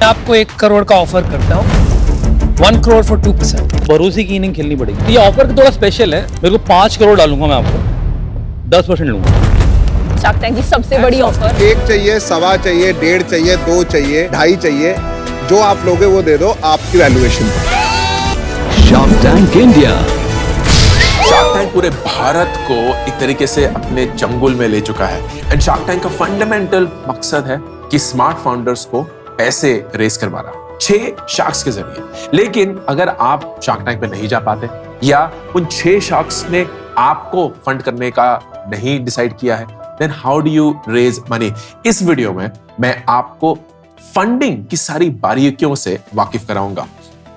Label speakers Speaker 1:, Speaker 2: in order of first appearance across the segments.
Speaker 1: आपको 1 करोड़ का ऑफर करता हूँ 1 करोड़ फॉर 2%।
Speaker 2: भरोसे की इनिंग खेलनी पड़ेगी। ये ऑफर थोड़ा स्पेशल है, मेरे को 5 करोड़ डालूंगा मैं आपको, 10% लूंगा।
Speaker 3: शार्क टैंक की सबसे बड़ी ऑफर।
Speaker 4: 1 चाहिए, 1.25 चाहिए, 1.5 चाहिए, 2 चाहिए, 2.5 चाहिए, जो आप लोगे वो दे दो आपकी valuation.
Speaker 5: Shark tank India.
Speaker 6: Shark tank पूरे भारत को एक तरीके से अपने चंगुल में ले चुका है। एंड शार्क टैंक का फंडामेंटल मकसद है कि स्मार्ट फाउंडर्स को पैसे रेस करवाना 6 शार्क्स के जरिए। लेकिन अगर आप शार्क टैंक पे नहीं जा पाते या उन 6 शार्क्स ने आपको फंड करने का नहीं डिसाइड किया है, then how do you raise money? इस वीडियो में मैं आपको फंडिंग की सारी बारीकियों से वाकिफ कराऊंगा,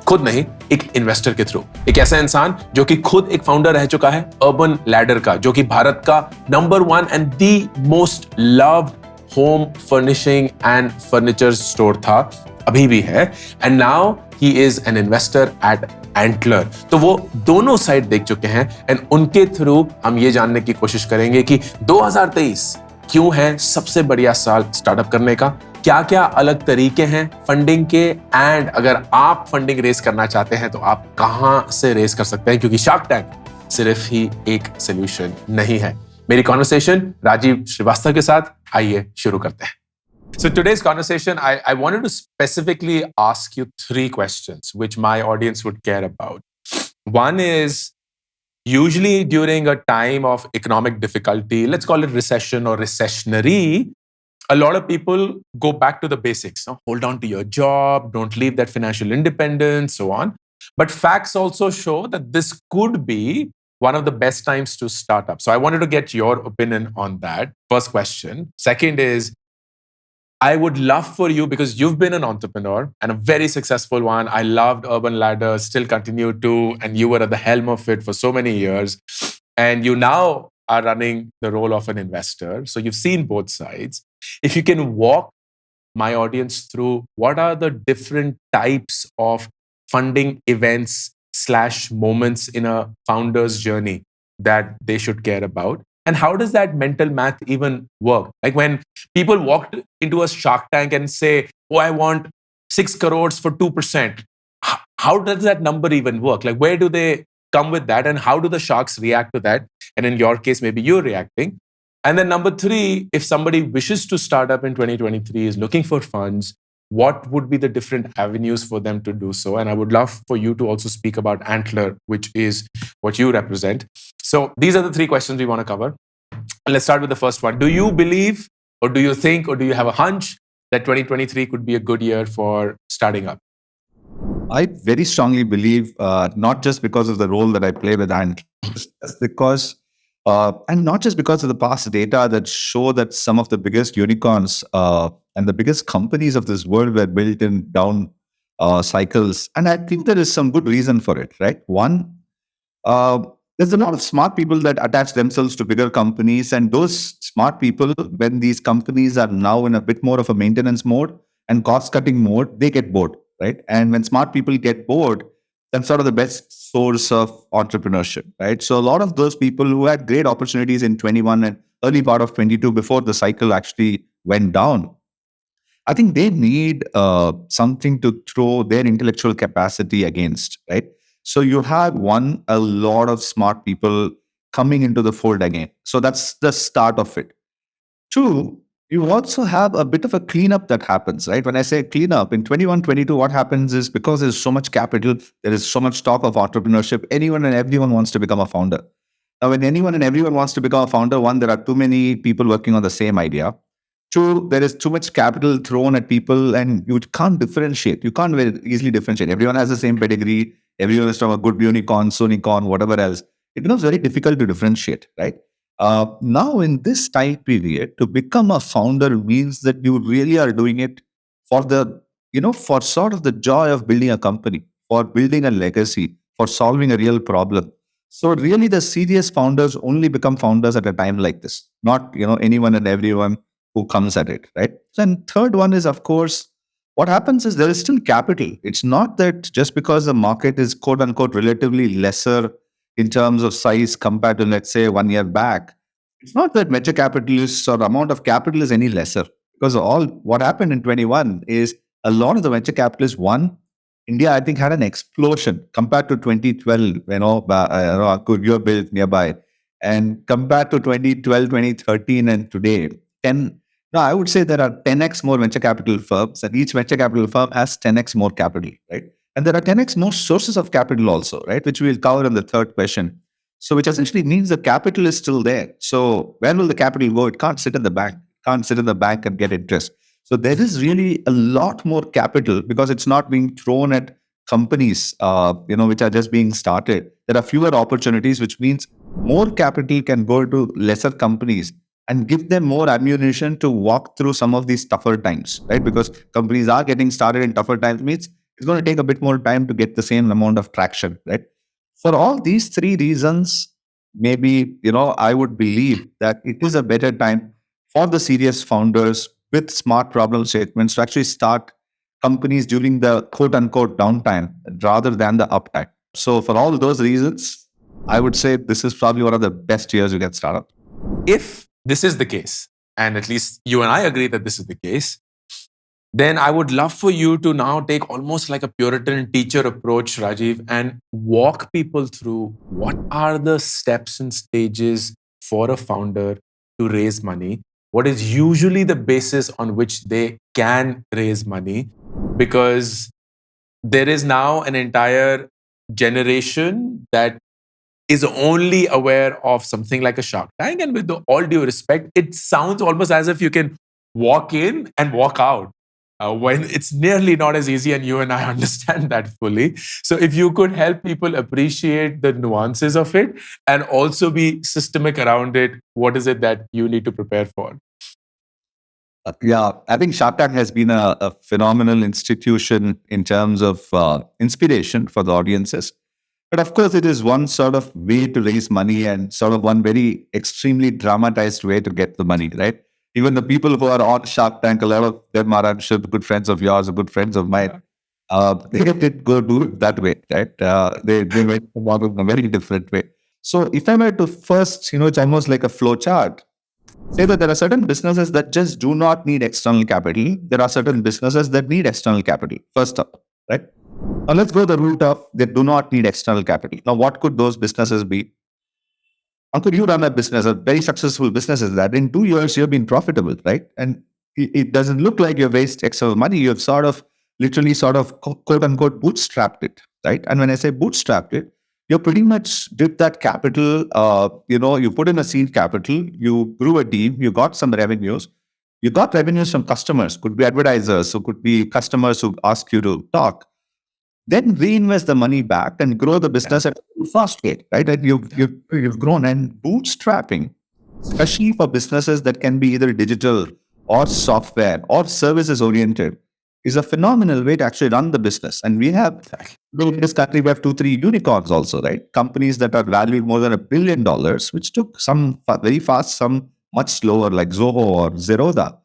Speaker 6: खुद नहीं, एक इन्वेस्टर के थ्रू। एक ऐसा इंसान जो कि खुद एक फाउंडर रह चुका है अर्बन लैडर का, जो कि भारत का number 1 and the most loved home furnishing and furniture store था, अभी भी है, and now he is an investor at Antler. तो वो दोनों साइड देख चुके हैं एंड उनके थ्रू हम ये जानने की कोशिश करेंगे कि 2023 क्यों है सबसे बढ़िया साल स्टार्टअप करने का, क्या क्या अलग तरीके हैं फंडिंग के, एंड अगर आप फंडिंग रेस करना चाहते हैं तो आप कहां से रेस कर सकते हैं, क्योंकि शार्क टैंक सिर्फ ही एक सोल्यूशन नहीं है। मेरी कॉन्वर्सेशन राजीव श्रीवास्तव के साथ, आइए शुरू करते हैं। So today's conversation, I wanted to specifically ask you 3 questions which my audience would care about. One is, usually during a time of economic difficulty, let's call it recession or recessionary, a lot of people go back to the basics. No? Hold on to your job, don't leave that financial independence, so on. But facts also show that this could be one of the best times to start up. So I wanted to get your opinion on that. First question. Second is, I would love for you, because you've been an entrepreneur and a very successful one. I loved Urban Ladder, still continue to, and you were at the helm of it for so many years. And you now are running the role of an investor. So you've seen both sides. If you can walk my audience through what are the different types of funding events / moments in a founder's journey that they should care about. And how does that mental math even work? Like when people walk into a Shark Tank and say, oh, I want 6 crores for 2%. How does that number even work? Like where do they come with that? And how do the sharks react to that? And in your case, maybe you're reacting. And then number 3, if somebody wishes to start up in 2023, is looking for funds, what would be the different avenues for them to do so? And I would love for you to also speak about Antler, which is what you represent. So these are the 3 questions we want to cover. Let's start with the first one. Do you believe, or do you think, or do you have a hunch that 2023 could be a good year for starting up?
Speaker 7: I very strongly believe, not just because of the role that I play with Antler, just because, and not just because of the past data that show that some of the biggest unicorns and the biggest companies of this world were built in down cycles. And I think there is some good reason for it, right? One, there's a lot of smart people that attach themselves to bigger companies. And those smart people, when these companies are now in a bit more of a maintenance mode and cost-cutting mode, they get bored, right? And when smart people get bored, that's sort of the best source of entrepreneurship, right? So a lot of those people who had great opportunities in 21 and early part of 22 before the cycle actually went down, I think they need something to throw their intellectual capacity against, right? So you have a lot of smart people coming into the fold again. So that's the start of it. 2, you also have a bit of a cleanup that happens, right? When I say cleanup, in 21, 22, what happens is because there's so much capital, there is so much talk of entrepreneurship, anyone and everyone wants to become a founder. Now, when anyone and everyone wants to become a founder, 1, there are too many people working on the same idea. 2, there is too much capital thrown at people and you can't differentiate. You can't very easily differentiate. Everyone has the same pedigree. Everyone is from a good unicorn, Sonicorn, whatever else. It becomes very difficult to differentiate, right? Now, in this time period, to become a founder means that you really are doing it for for sort of the joy of building a company, for building a legacy, for solving a real problem. So really the serious founders only become founders at a time like this, not, anyone and everyone who comes at it, right? And third one is, of course, what happens is there is still capital. It's not that just because the market is quote unquote relatively lesser in terms of size compared to, let's say, 1 year back, it's not that venture capitalists or amount of capital is any lesser, because all what happened in 21 is a lot of the venture capitalists, India, I think, had an explosion compared to 2012, Ankur, you're built nearby. And compared to 2012, 2013, and today, 10, no, I would say there are 10x more venture capital firms, and each venture capital firm has 10x more capital, right? And there are 10x more sources of capital also, right? Which we'll cover in the third question. So, which essentially means the capital is still there. So, where will the capital go? It can't sit in the bank, and get interest. So, there is really a lot more capital because it's not being thrown at companies, which are just being started. There are fewer opportunities, which means more capital can go to lesser companies and give them more ammunition to walk through some of these tougher times, right? Because companies are getting started in tougher times, means it's going to take a bit more time to get the same amount of traction, right? For all these three reasons, maybe, I would believe that it is a better time for the serious founders with smart problem statements to actually start companies during the quote unquote downtime rather than the uptime. So for all those reasons, I would say this is probably one of the best years you get started.
Speaker 6: If this is the case, and at least you and I agree that this is the case, then I would love for you to now take almost like a Puritan teacher approach, Rajiv, and walk people through what are the steps and stages for a founder to raise money. What is usually the basis on which they can raise money? Because there is now an entire generation that is only aware of something like a Shark Tank. And with all due respect, it sounds almost as if you can walk in and walk out. When it's nearly not as easy, and you and I understand that fully. So if you could help people appreciate the nuances of it and also be systemic around it, what is it that you need to prepare for?
Speaker 7: Yeah, I think Shark Tank has been a phenomenal institution in terms of inspiration for the audiences. But of course, it is one sort of way to raise money and sort of one very extremely dramatized way to get the money, right? Even the people who are on Shark Tank, a lot of them are, I'm sure, good friends of yours or good friends of mine. They did go do it that way, right? They went about it in a very different way. So if I were to first, it's almost like a flow chart. Say that there are certain businesses that just do not need external capital. There are certain businesses that need external capital. First up, right? Now let's go the route of they do not need external capital. Now, what could those businesses be? Uncle, you run a business, a very successful business is that in 2 years you've been profitable, right? And it doesn't look like you've raised external money. You've literally quote unquote bootstrapped it, right? And when I say bootstrapped it, you pretty much did that capital, you put in a seed capital, you grew a team, you got some revenues. You got revenues from customers, could be advertisers, so could be customers who ask you to talk. Then reinvest the money back and grow the business at a fast rate, right? And you've grown. And bootstrapping, especially for businesses that can be either digital or software or services oriented, is a phenomenal way to actually run the business. And we have, in this country, we have 2-3 unicorns also, right? Companies that are valued more than $1 billion, which took some very fast, some much slower, like Zoho or Zerodha,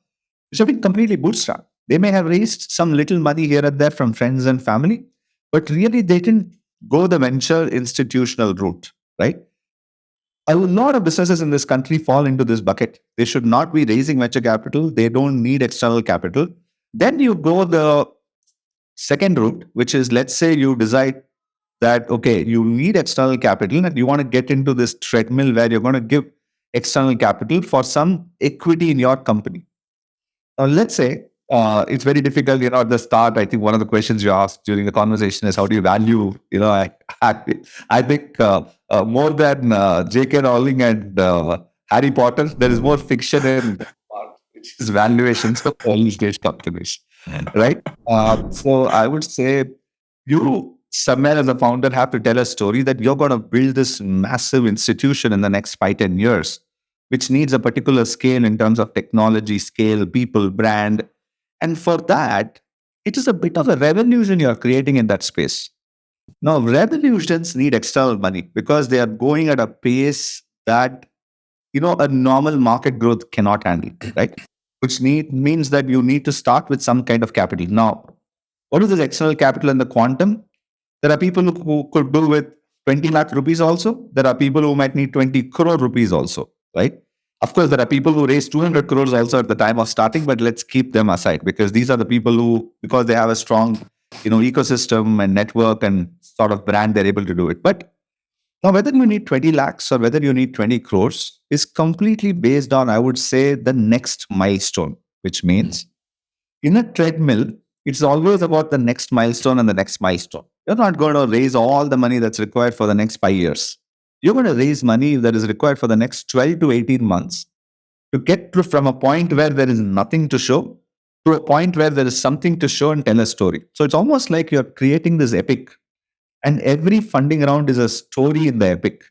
Speaker 7: which have been completely bootstrapped. They may have raised some little money here and there from friends and family, but really they didn't go the venture institutional route, right? A lot of businesses in this country fall into this bucket. They should not be raising venture capital. They don't need external capital. Then you go the second route, which is, let's say you decide that, okay, you need external capital and you want to get into this treadmill where you're going to give external capital for some equity in your company. Now, let's say it's very difficult, at the start. I think one of the questions you asked during the conversation is, how do you value, I think more than J.K. Rowling and Harry Potter, there is more fiction in which is valuations of early stage companies, right? So I would say you, somewhere as a founder, have to tell a story that you're going to build this massive institution in the next 5-10 years, which needs a particular scale in terms of technology, scale, people, brand. And for that, it is a bit of a revolution you're creating in that space. Now, revolutions need external money because they are going at a pace that, a normal market growth cannot handle, right? Which means that you need to start with some kind of capital. Now, what is this external capital in the quantum? There are people who could do with 20 lakh rupees also. There are people who might need 20 crore rupees also, right? Of course, there are people who raise 200 crores also at the time of starting, but let's keep them aside because these are the people who, because they have a strong, ecosystem and network and sort of brand, they're able to do it. But now, whether you need 20 lakhs or whether you need 20 crores is completely based on, I would say, the next milestone, which means in a treadmill, it's always about the next milestone and the next milestone. You're not going to raise all the money that's required for the next 5 years. You're going to raise money that is required for the next 12 to 18 months to get to from a point where there is nothing to show to a point where there is something to show and tell a story. So it's almost like you're creating this epic, and every funding round is a story in the epic.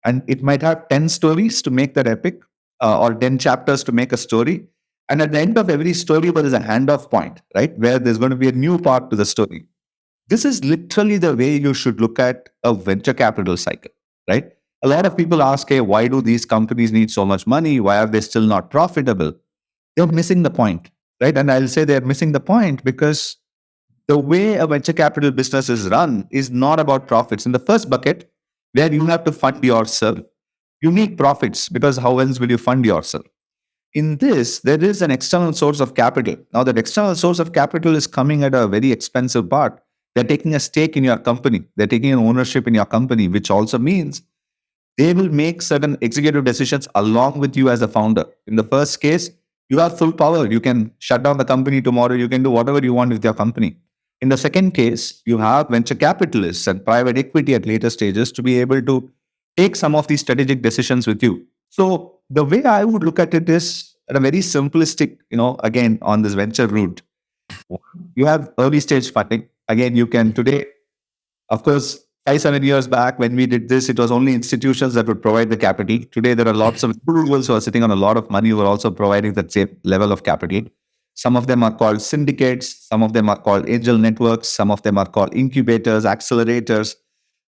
Speaker 7: And it might have 10 stories to make that epic, or 10 chapters to make a story. And at the end of every story, there is a handoff point, right? Where there's going to be a new part to the story. This is literally the way you should look at a venture capital cycle, right? A lot of people ask, hey, why do these companies need so much money? Why are they still not profitable? They're missing the point, right? And I'll say they're missing the point because the way a venture capital business is run is not about profits. In the first bucket, where you have to fund yourself, you need profits because how else will you fund yourself? In this, there is an external source of capital. Now, that external source of capital is coming at a very expensive part. They're taking a stake in your company. They're taking an ownership in your company, which also means they will make certain executive decisions along with you as a founder. In the first case, you have full power. You can shut down the company tomorrow. You can do whatever you want with your company. In the second case, you have venture capitalists and private equity at later stages to be able to take some of these strategic decisions with you. So the way I would look at it is at a very simplistic, again, on this venture route. You have early stage funding. Again, you can today, of course, 5-7 years back when we did this, it was only institutions that would provide the capital. Today, there are lots of individuals who are sitting on a lot of money who are also providing that same level of capital. Some of them are called syndicates. Some of them are called angel networks. Some of them are called incubators, accelerators.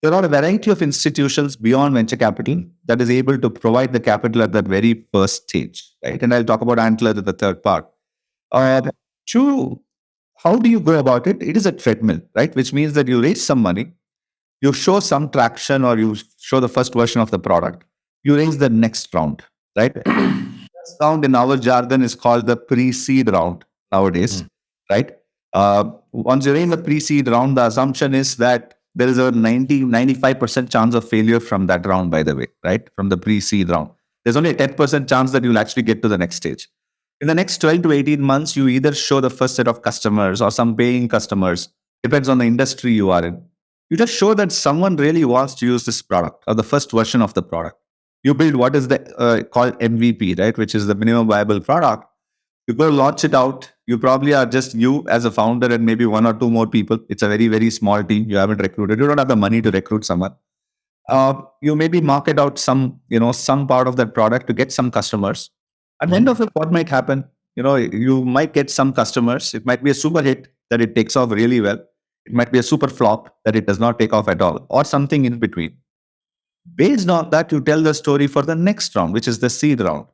Speaker 7: There are a variety of institutions beyond venture capital that is able to provide the capital at that very first stage, right? And I'll talk about Antler in the third part. Two, how do you go about it? It is a treadmill, right? Which means that you raise some money, you show some traction, or you show the first version of the product. You raise the next round, right? This round in our jargon is called the pre-seed round nowadays, right? Once you're in the pre-seed round, the assumption is that there is a 95% chance of failure from that round, by the way, right? From the pre-seed round. There's only a 10% chance that you'll actually get to the next stage. In the next 12 to 18 months, you either show the first set of customers or some paying customers, depends on the industry you are in. You just show that someone really wants to use this product or the first version of the product. You build what is the called MVP, right? Which is the minimum viable product. You go launch it out. You probably are just you as a founder and maybe one or two more people. It's a very, very small team. You haven't recruited. You don't have the money to recruit someone. You maybe market out some part of that product to get some customers. At the end of it, what might happen? You might get some customers. It might be a super hit that it takes off really well. It might be a super flop that it does not take off at all, or something in between. Based on that, you tell the story for the next round, which is the seed round.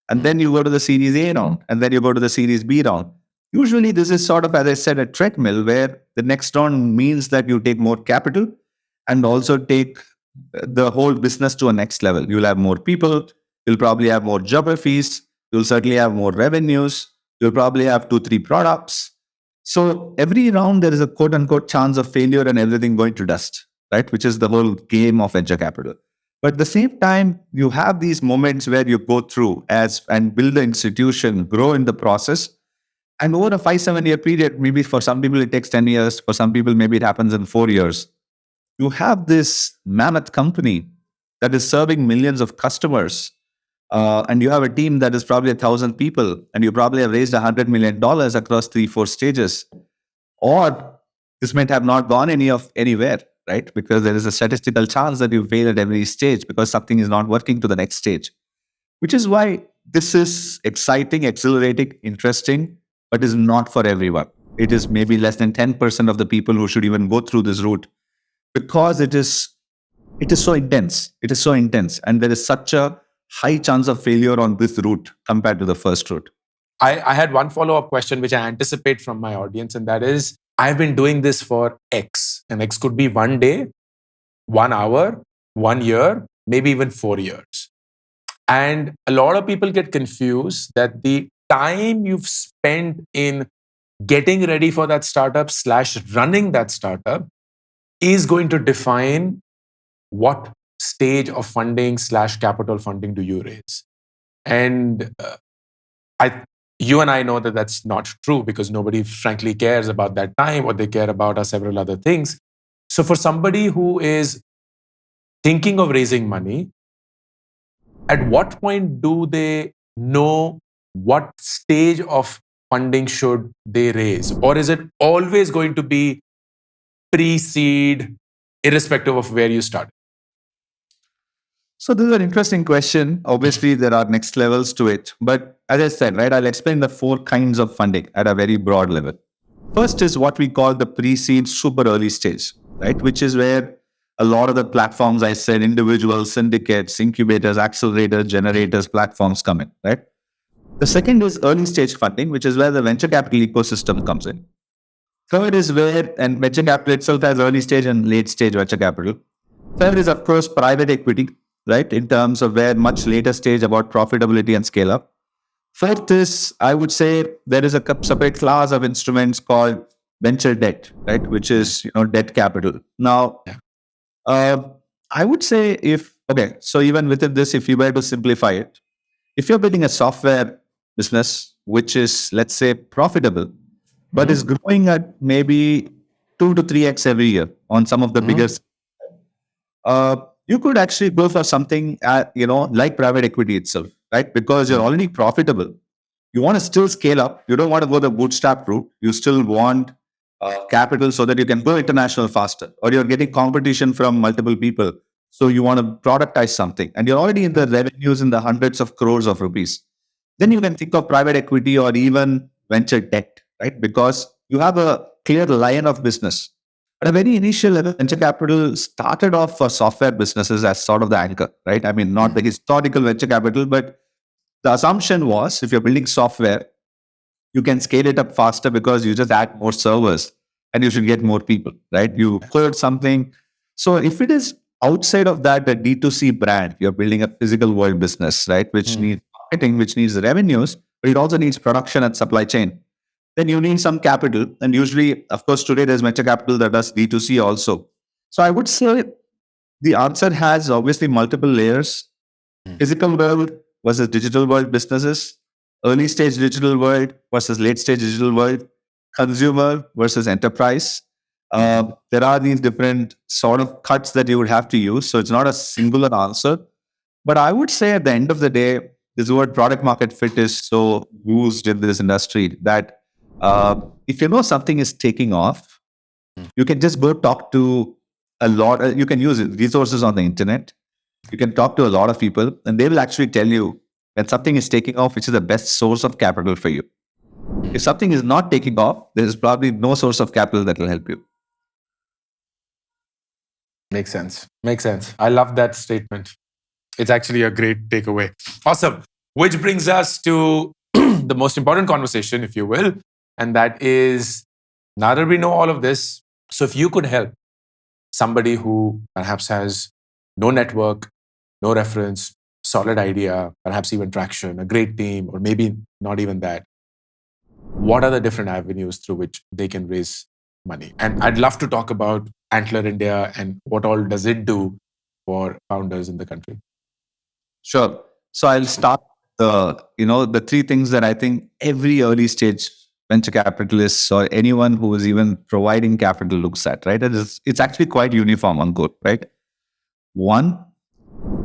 Speaker 7: And then you go to the Series A round, and then you go to the Series B round. Usually, this is sort of, as I said, a treadmill where the next round means that you take more capital and also take the whole business to a next level. You'll have more people, you'll probably have more geographies, you'll certainly have more revenues, you'll probably have 2-3 products. So every round, there is a quote unquote chance of failure and everything going to dust, right? Which is the whole game of venture capital. But at the same time, you have these moments where you go through and build the institution, grow in the process. And over a 5-7 year period, maybe for some people it takes 10 years, for some people maybe it happens in 4 years. You have this mammoth company that is serving millions of customers. And you have a team that is probably 1,000 people, and you probably have raised $100 million across 3-4 stages. Or this might have not gone anywhere, right? Because there is a statistical chance that you fail at every stage because something is not working to the next stage. Which is why this is exciting, exhilarating, interesting, but is not for everyone. It is maybe less than 10% of the people who should even go through this route because it is so intense. It is so intense. And there is such a high chance of failure on this route compared to the first route.
Speaker 6: I had one follow-up question, which I anticipate from my audience, and that is, I've been doing this for X, and X could be 1 day, 1 hour, 1 year, maybe even 4 years. And a lot of people get confused that the time you've spent in getting ready for that startup / running that startup is going to define what stage of funding / capital funding do you raise. And I, you and I know that that's not true because nobody frankly cares about that time. What they care about are several other things. So for somebody who is thinking of raising money, at what point do they know what stage of funding should they raise? Or is it always going to be pre-seed, irrespective of where you start?
Speaker 7: So this is an interesting question. Obviously, there are next levels to it. But as I said, right, I'll explain the 4 kinds of funding at a very broad level. First is what we call the pre-seed super early stage, right? Which is where a lot of the platforms I said, individuals, syndicates, incubators, accelerators, generators, platforms come in, right? The second is early stage funding, which is where the venture capital ecosystem comes in. Third is where, and venture capital itself has early stage and late stage venture capital. Third is, of course, private equity, right? In terms of where much later stage about profitability and scale up. Fourth is, I would say, there is a separate class of instruments called venture debt, right? Which is, debt capital. Now, I would say so even within this, if you were to simplify it, if you're building a software business, which is, let's say, profitable, but is growing at maybe 2 to 3x every year on some of the biggest, you could actually go for something, like private equity itself, right? Because you're already profitable. You want to still scale up. You don't want to go the bootstrap route. You still want capital so that you can go international faster, or you're getting competition from multiple people. So you want to productize something and you're already in the revenues in the hundreds of crores of rupees. Then you can think of private equity or even venture debt, right? Because you have a clear line of business. At a very initial level, venture capital started off for software businesses as sort of the anchor, right? I mean, not the historical venture capital, but the assumption was if you're building software, you can scale it up faster because you just add more servers and you should get more people, right? You code something. So if it is outside of that, the D2C brand, you're building a physical world business, right? Which needs marketing, which needs revenues, but it also needs production and supply chain. Then you need some capital. And usually, of course, today there's venture capital that does D2C also. So I would say the answer has obviously multiple layers. Physical world versus digital world businesses, early stage digital world versus late stage digital world, consumer versus enterprise. There are these different sort of cuts that you would have to use. So it's not a singular answer. But I would say at the end of the day, this word product market fit is so used in this industry that if you know something is taking off, you can just go talk to a lot. You can use resources on the internet. You can talk to a lot of people and they will actually tell you when something is taking off, which is the best source of capital for you. If something is not taking off, there is probably no source of capital that will help you.
Speaker 6: Makes sense. Makes sense. I love that statement. It's actually a great takeaway. Awesome. Which brings us to the most important conversation, if you will. And that is, now that we know all of this, so if you could help somebody who perhaps has no network, no reference, solid idea, perhaps even traction, a great team, or maybe not even that, what are the different avenues through which they can raise money? And I'd love to talk about Antler India and what all does it do for founders in the country.
Speaker 7: Sure. So I'll start the 3 things that I think every early stage venture capitalist or anyone who is even providing capital looks at, right? It's actually quite uniform, Ankur, right? 1,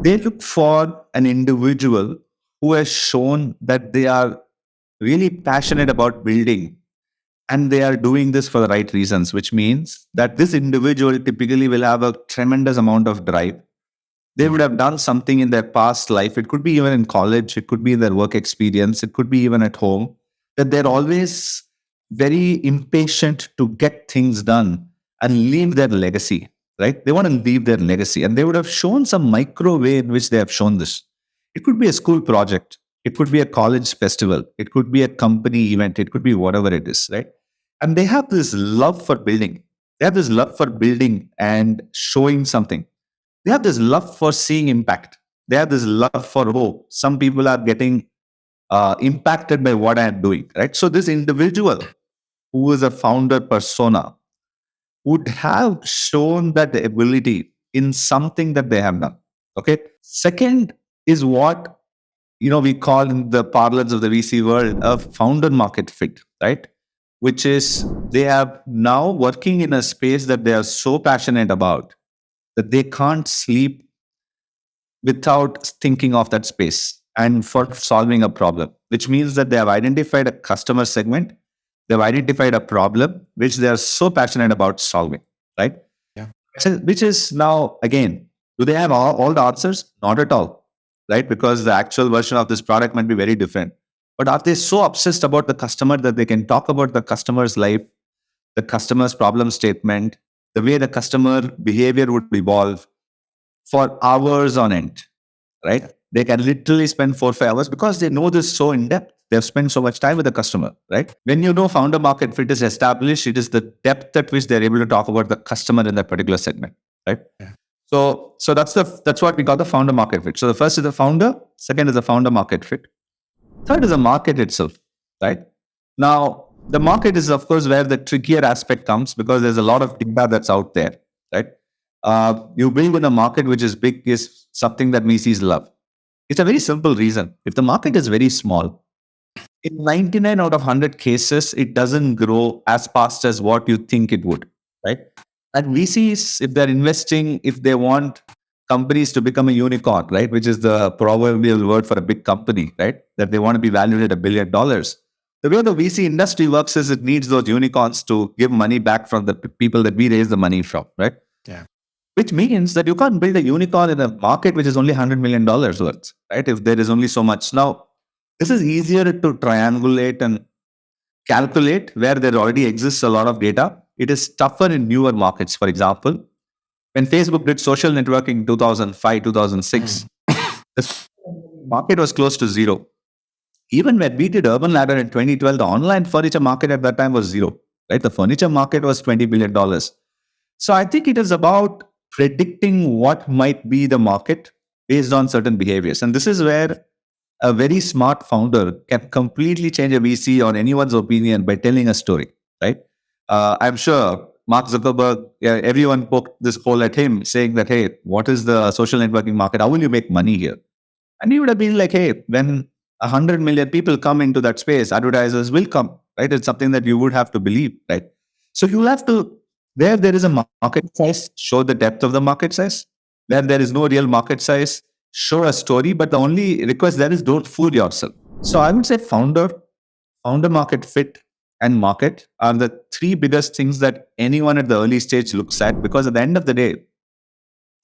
Speaker 7: they look for an individual who has shown that they are really passionate about building and they are doing this for the right reasons, which means that this individual typically will have a tremendous amount of drive. They would have done something in their past life. It could be even in college. It could be in their work experience. It could be even at home. That they're always very impatient to get things done and leave their legacy, right? They want to leave their legacy. And they would have shown some micro way in which they have shown this. It could be a school project. It could be a college festival. It could be a company event. It could be whatever it is, right? And they have this love for building. They have this love for building and showing something. They have this love for seeing impact. they have this love for hope. Some people are getting impacted by what I am doing, right? So this individual who is a founder persona would have shown that ability in something that they have done. Okay. Second is what we call in the parlance of the VC world a founder market fit, right? Which is they are now working in a space that they are so passionate about that they can't sleep without thinking of that space and for solving a problem, which means that they have identified a customer segment, they've identified a problem which they are so passionate about solving, right?
Speaker 6: Yeah.
Speaker 7: So, which is now, again, do they have all the answers? Not at all, right? Because the actual version of this product might be very different. But are they so obsessed about the customer that they can talk about the customer's life, the customer's problem statement, the way the customer behavior would evolve for hours on end, right? They can literally spend 4 or 5 hours because they know this so in depth. They've spent so much time with the customer, right? When you know founder market fit is established, it is the depth at which they're able to talk about the customer in that particular segment, right?
Speaker 6: Yeah.
Speaker 7: So that's what we call the founder market fit. So the first is the founder, second is the founder market fit, third is the market itself, right? Now the market is of course where the trickier aspect comes because there's a lot of data that's out there, right? You build in a market which is big is something that VCs love. It's a very simple reason. If the market is very small, in 99 out of 100 cases, it doesn't grow as fast as what you think it would, right? And VCs, if they're investing, if they want companies to become a unicorn, right, which is the proverbial word for a big company, right, that they want to be valued at $1 billion. The way the VC industry works is it needs those unicorns to give money back from the people that we raise the money from, right?
Speaker 6: Yeah.
Speaker 7: Which means that you can't build a unicorn in a market which is only $100 million worth, right? If there is only so much. Now, this is easier to triangulate and calculate where there already exists a lot of data. It is tougher in newer markets. For example, when Facebook did social networking in 2005, 2006, the market was close to zero. Even when we did Urban Ladder in 2012, the online furniture market at that time was zero, right? The furniture market was $20 billion. So I think it is about predicting what might be the market based on certain behaviors. And this is where a very smart founder can completely change a VC or anyone's opinion by telling a story, right? I'm sure Mark Zuckerberg, everyone poked this hole at him saying that, hey, what is the social networking market? How will you make money here? And he would have been like, hey, when 100 million people come into that space, advertisers will come, right? It's something that you would have to believe, right? So you have to, where there is a market size, show the depth of the market size. Where there is no real market size, show a story. But the only request there is don't fool yourself. So I would say founder market fit, and market are the three biggest things that anyone at the early stage looks at, because at the end of the day,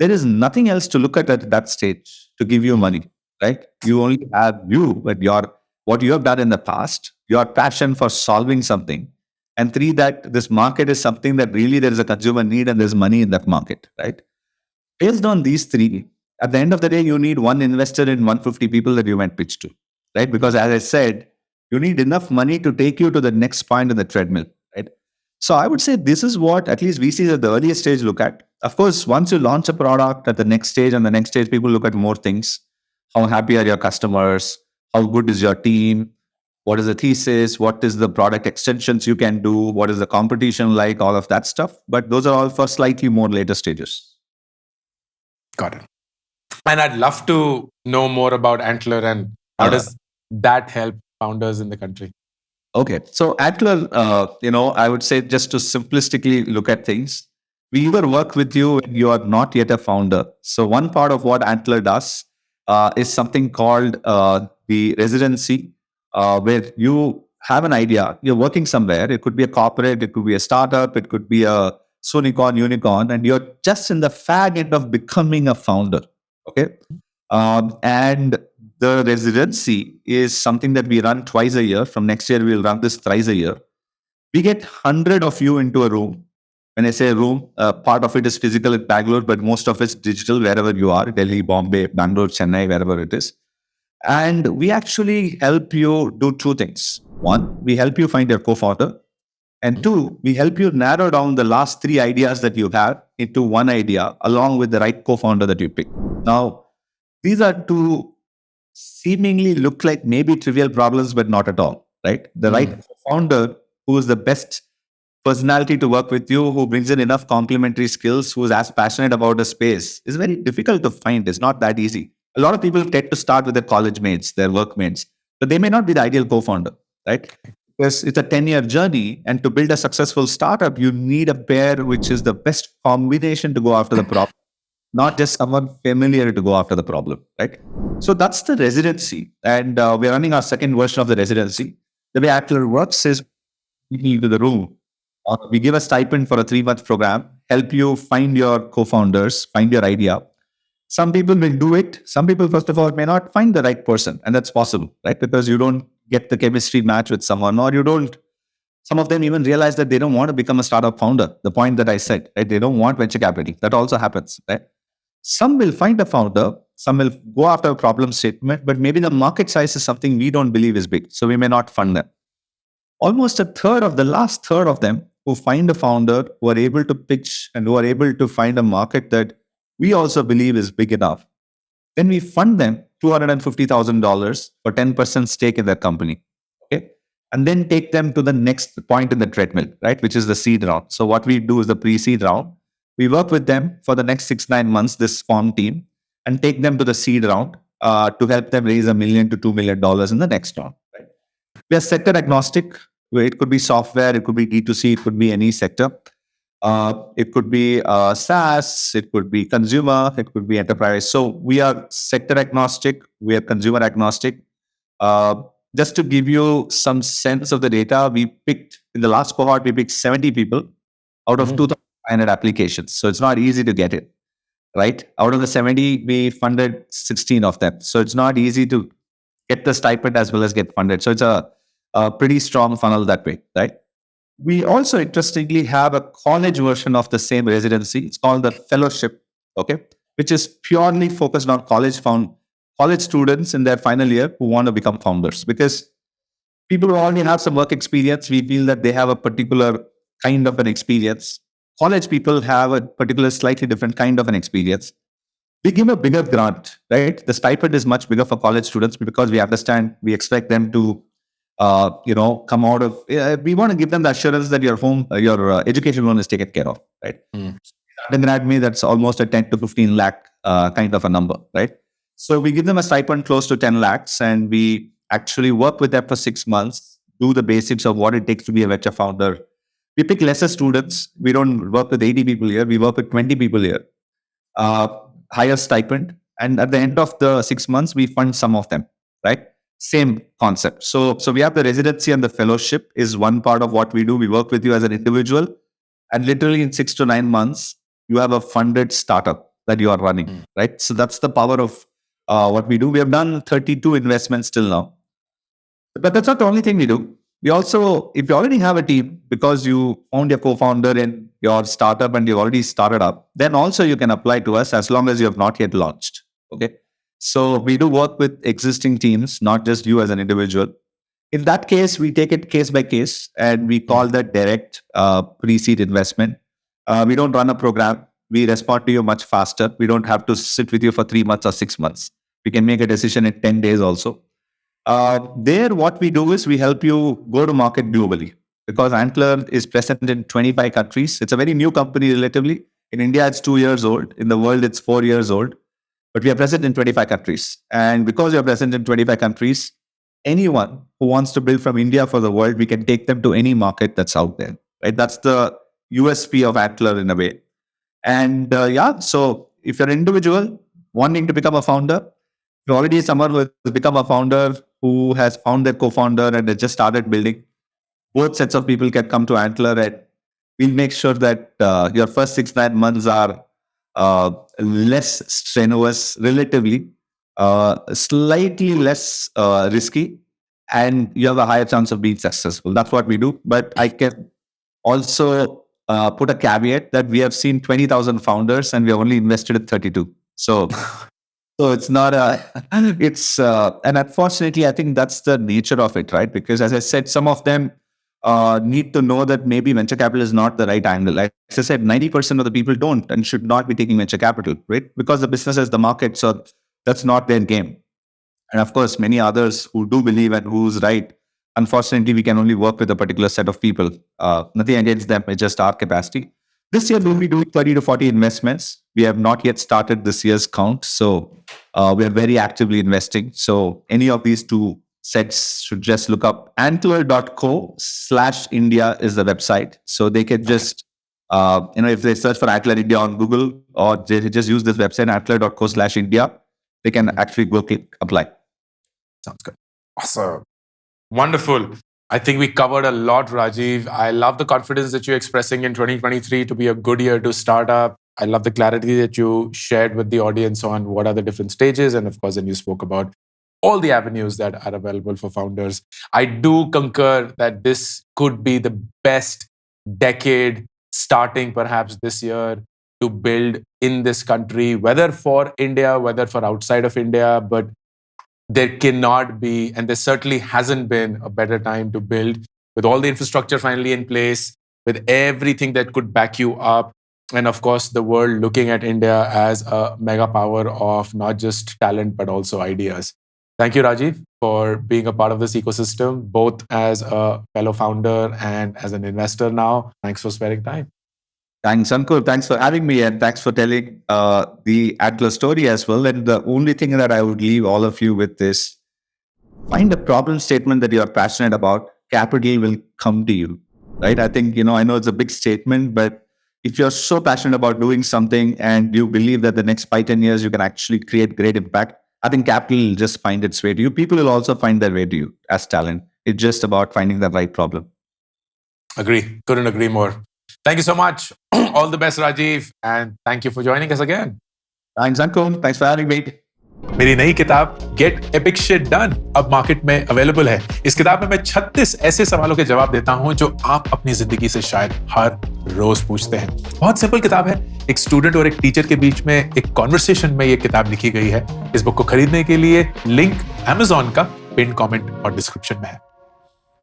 Speaker 7: there is nothing else to look at that stage to give you money, right? You only have but what you have done in the past, your passion for solving something, and three, that this market is something that really there is a consumer need and there's money in that market, right? Based on these three, at the end of the day, you need one investor in 150 people that you might pitch to, right? Because as I said, you need enough money to take you to the next point in the treadmill, right? So I would say this is what at least VCs at the earliest stage look at. Of course, once you launch a product at the next stage, and the next stage, people look at more things. How happy are your customers? How good is your team? What is the thesis? What is the product extensions you can do? What is the competition like? All of that stuff. But those are all for slightly more later stages.
Speaker 6: Got it. And I'd love to know more about Antler and how does that help founders in the country?
Speaker 7: Okay. So Antler, I would say, just to simplistically look at things, we either work with you when you are not yet a founder. So one part of what Antler does is something called the residency, where you have an idea, you're working somewhere. It could be a corporate, it could be a startup, it could be a unicorn, and you're just in the fag end of becoming a founder. Okay. And the residency is something that we run twice a year. From next year, we'll run this thrice a year. We get 100 of you into a room. When I say room, part of it is physical in Bangalore, but most of it's digital wherever you are, Delhi, Bombay, Bangalore, Chennai, wherever it is. And we actually help you do two things. One, we help you find your co-founder. And two, we help you narrow down the last three ideas that you have into one idea along with the right co-founder that you pick. Now, These are two seemingly look like maybe trivial problems, but not at all, right? The right founder who is the best personality to work with you, who brings in enough complementary skills, who is as passionate about a space is very difficult to find. It's not that easy. A lot of people tend to start with their college mates, their workmates, but they may not be the ideal co-founder, right? Because it's a 10-year journey. And to build a successful startup, you need a pair which is the best combination to go after the problem, not just someone familiar to go after the problem, right? So that's the residency. And we're running our second version of the residency. The way Antler works is we into the room. We give a stipend for a 3-month program, help you find your co-founders, find your idea. Some people will do it. Some people, first of all, may not find the right person. And that's possible, right? Because you don't get the chemistry match with someone, or you don't. Some of them even realize that they don't want to become a startup founder. The point that I said, right? They don't want venture capital. That also happens, right? Some will find a founder. Some will go after a problem statement, but maybe the market size is something we don't believe is big. So we may not fund them. Almost a third of the last third of them who find a founder, who are able to pitch and who are able to find a market that we also believe is big enough, then we fund them $250,000 for 10% stake in their company. Okay. And then take them to the next point in the treadmill, right? Which is the seed round. So what we do is the pre-seed round. We work with them for the next 6-9 months, this farm team, and take them to the seed round to help them raise $1 million to $2 million in the next round. Right? We are sector agnostic. It could be software, it could be D2C, it could be any sector. It could be SaaS, it could be consumer, it could be enterprise. So we are sector agnostic, we are consumer agnostic. Just to give you some sense of the data, we picked, in the last cohort, we picked 70 people out of 2,500 applications. So it's not easy to get it, right? Out of the 70, we funded 16 of them. So it's not easy to get the stipend as well as get funded. So it's a pretty strong funnel that way, right? We also interestingly have a college version of the same residency. It's called the fellowship, okay, which is purely focused on college students in their final year who want to become founders. Because people who already have some work experience, we feel that they have a particular kind of an experience. College people have a particular slightly different kind of an experience. We give a bigger grant, right? The stipend is much bigger for college students because we understand, we expect them to come out of, we want to give them the assurance that your education loan is taken care of, right? Undergrad me, that's almost a 10 to 15 lakh kind of a number, right? So we give them a stipend close to 10 lakhs and we actually work with them for 6 months, do the basics of what it takes to be a venture founder. We pick lesser students. We don't work with 80 people here. We work with 20 people here. Higher stipend. And at the end of the 6 months, we fund some of them, right? Same concept. So we have the residency and the fellowship is one part of what we do. We work with you as an individual, and literally in 6 to 9 months, you have a funded startup that you are running, right? So that's the power of what we do. We have done 32 investments till now, but that's not the only thing we do. We also, if you already have a team because you found your co-founder in your startup and you've already started up, then also you can apply to us as long as you have not yet launched. Okay. So we do work with existing teams, not just you as an individual. In that case, we take it case by case and we call that direct pre-seed investment. We don't run a program. We respond to you much faster. We don't have to sit with you for 3 months or 6 months. We can make a decision in 10 days also. There, what we do is we help you go to market globally because Antler is present in 25 countries. It's a very new company relatively. In India, it's 2 years old. In the world, it's 4 years old. But we are present in 25 countries. And because we are present in 25 countries, anyone who wants to build from India for the world, we can take them to any market that's out there, right? That's the USP of Antler in a way. And so if you're an individual wanting to become a founder, you're already someone who has become a founder, who has found their co-founder and has just started building, both sets of people can come to Antler and we'll make sure that your first 6-9 months are less strenuous, relatively, slightly less risky, and you have a higher chance of being successful. That's what we do. But I can also put a caveat that we have seen 20,000 founders and we have only invested in 32. So it's not and unfortunately, I think that's the nature of it, right? Because as I said, some of them need to know that maybe venture capital is not the right angle. Like I said, 90% of the people don't and should not be taking venture capital, right? Because the businesses, the markets, or That's not their game. And of course, many others who do believe and who's right. Unfortunately, we can only work with a particular set of people. Nothing against them, it's just our capacity. This year, we'll be doing 30 to 40 investments. We have not yet started this year's count. So we are very actively investing. So any of these two sets should just look up antler.co/India is the website. So they can just, if they search for Antler India on Google or they just use this website, antler.co/India, they can actually go click apply.
Speaker 6: Sounds good. Awesome. Wonderful. I think we covered a lot, Rajiv. I love the confidence that you're expressing in 2023 to be a good year to start up. I love the clarity that you shared with the audience on what are the different stages. And of course, then you spoke about all the avenues that are available for founders. I do concur that this could be the best decade starting perhaps this year to build in this country, whether for India, whether for outside of India, but there cannot be, and there certainly hasn't been a better time to build with all the infrastructure finally in place, with everything that could back you up. And of course, the world looking at India as a mega power of not just talent, but also ideas. Thank you, Rajiv, for being a part of this ecosystem, both as a fellow founder and as an investor now. Thanks for sparing time.
Speaker 7: Thanks, Ankur. Thanks for having me, and thanks for telling the Antler story as well. And the only thing that I would leave all of you with is find a problem statement that you are passionate about. Capital will come to you, right? I think, I know it's a big statement, but if you're so passionate about doing something and you believe that the next 5-10 years you can actually create great impact, I think capital will just find its way to you. People will also find their way to you as talent. It's just about finding the right problem.
Speaker 6: Agree. Couldn't agree more. Thank you so much. All the best, Rajiv. And thank you for joining us again.
Speaker 7: Thanks, Ankur. Thanks for having me.
Speaker 6: मेरी नई किताब gate epic shit done अब market में available है। इस किताब में मैं 36 ऐसे सवालों के जवाब देता हूं जो आप अपनी जिंदगी से शायद हर रोज पूछते हैं। बहुत सिंपल किताब है। एक स्टूडेंट और एक टीचर के बीच में एक कॉन्वर्सेशन में ये किताब लिखी गई है। इस बुक को खरीदने के लिए लिंक Amazon का पिन कमेंट और डिस्क्रिप्शन में है।